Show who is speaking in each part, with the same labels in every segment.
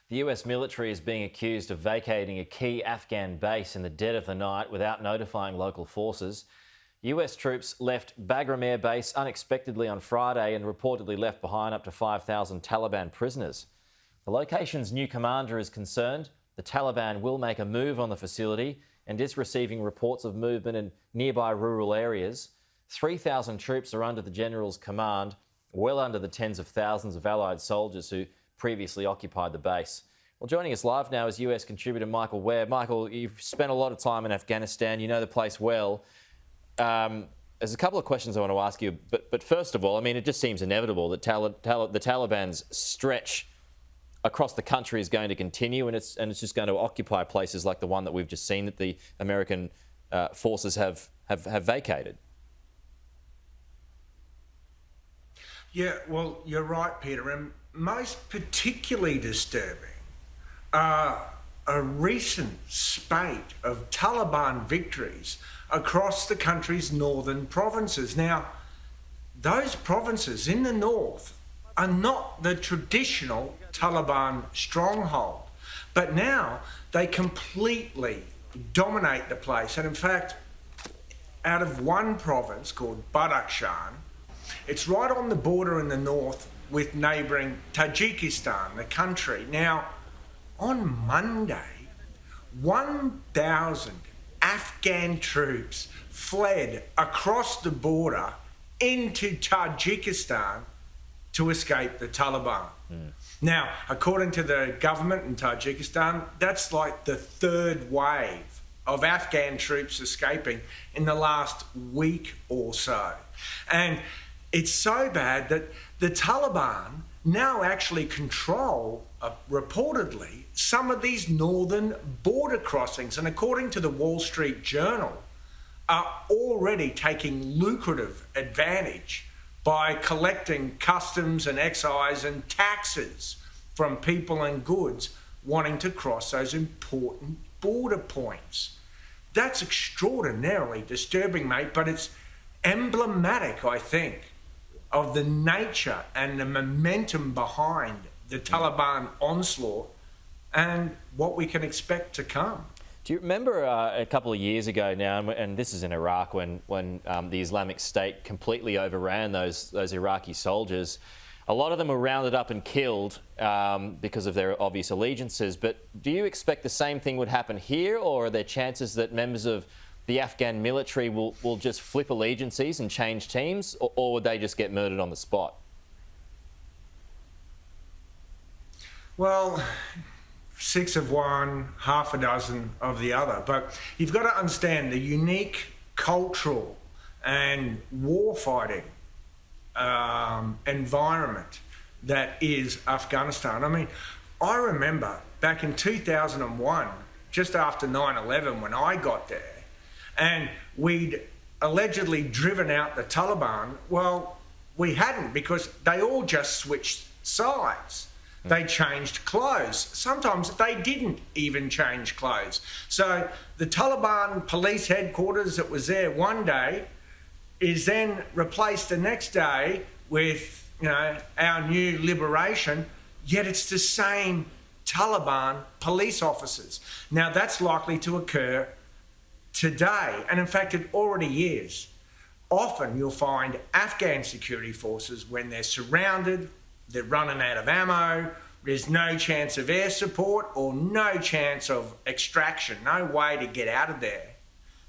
Speaker 1: The US military is being accused of vacating a key Afghan base in the dead of the night without notifying local forces. US troops left Bagram Air Base unexpectedly on Friday and reportedly left behind up to 5,000 Taliban prisoners. The location's new commander is concerned the Taliban will make a move on the facility and is receiving reports of movement in nearby rural areas. 3,000 troops are under the general's command, well under the tens of thousands of Allied soldiers who previously occupied the base. Well, joining us live now is US contributor Michael Ware. Michael, you've spent a lot of time in Afghanistan. You know the place well. There's a couple of questions I want to ask you, but first of all, I mean, it just seems inevitable that the Taliban's stretch across the country is going to continue, and it's just going to occupy places like the one that we've just seen that the American forces have vacated.
Speaker 2: Yeah, well, you're right, Peter, and most particularly disturbing are a recent spate of Taliban victories across the country's northern provinces. Now, those provinces in the north are not the traditional Taliban stronghold, but now they completely dominate the place. And in fact, out of one province called Bagram, it's right on the border in the north with neighbouring Tajikistan, the country. Now, on Monday, 1,000 Afghan troops fled across the border into Tajikistan to escape the Taliban. Now, according to the government in Tajikistan, that's like the third wave of Afghan troops escaping in the last week or so. And it's so bad that the Taliban now actually control, reportedly, some of these northern border crossings, and according to the Wall Street Journal, are already taking lucrative advantage by collecting customs and excise and taxes from people and goods wanting to cross those important border points. That's extraordinarily disturbing, mate, but it's emblematic, I think, of the nature and the momentum behind the Taliban onslaught and what we can expect to come.
Speaker 1: Do you remember a couple of years ago now, and this is in Iraq, when the Islamic State completely overran those Iraqi soldiers? A lot of them were rounded up and killed because of their obvious allegiances. But do you expect the same thing would happen here, or are there chances that members of the Afghan military will just flip allegiances and change teams, or would they just get murdered on the spot?
Speaker 2: Well, 6 of one, half a dozen of the other. But you've got to understand the unique cultural and warfighting environment that is Afghanistan. I mean, I remember back in 2001, just after 9/11, when I got there, and we'd allegedly driven out the Taliban. Well, we hadn't, because they all just switched sides. They changed clothes. Sometimes they didn't even change clothes. So the Taliban police headquarters that was there one day is then replaced the next day with, our new liberation, yet it's the same Taliban police officers. Now, that's likely to occur today, and in fact it already is. Often you'll find Afghan security forces, when they're surrounded, they're running out of ammo, there's no chance of air support or no chance of extraction, no way to get out of there.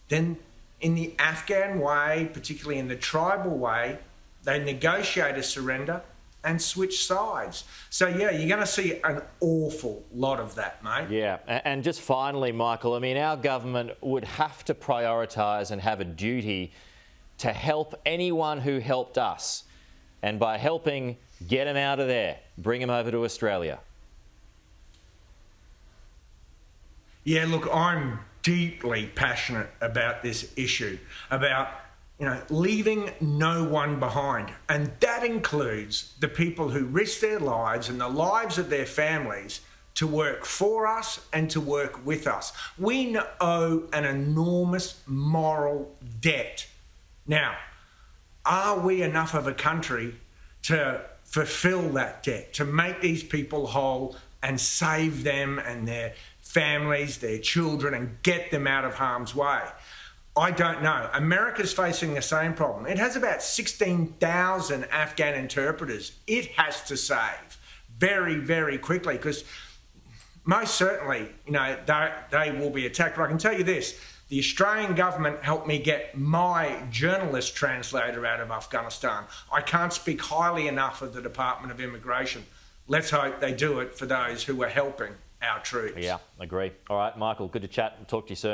Speaker 2: Then in the Afghan way, particularly in the tribal way, they negotiate a surrender and switch sides. So, yeah, you're going to see an awful lot of that, mate.
Speaker 1: Yeah, and just finally, Michael, I mean, our government would have to prioritise and have a duty to help anyone who helped us. And by helping, get them out of there, bring them over to Australia.
Speaker 2: Yeah, look, I'm deeply passionate about this issue, about leaving no one behind. And that includes the people who risk their lives and the lives of their families to work for us and to work with us. We owe an enormous moral debt. Now, are we enough of a country to fulfill that debt, to make these people whole and save them and their families, their children, and get them out of harm's way? I don't know. America's facing the same problem. It has about 16,000 Afghan interpreters it has to save very, very quickly, because most certainly, they will be attacked. But I can tell you this, the Australian government helped me get my journalist translator out of Afghanistan. I can't speak highly enough of the Department of Immigration. Let's hope they do it for those who are helping our troops.
Speaker 1: Yeah, agree. All right, Michael, good to chat. Talk to you soon.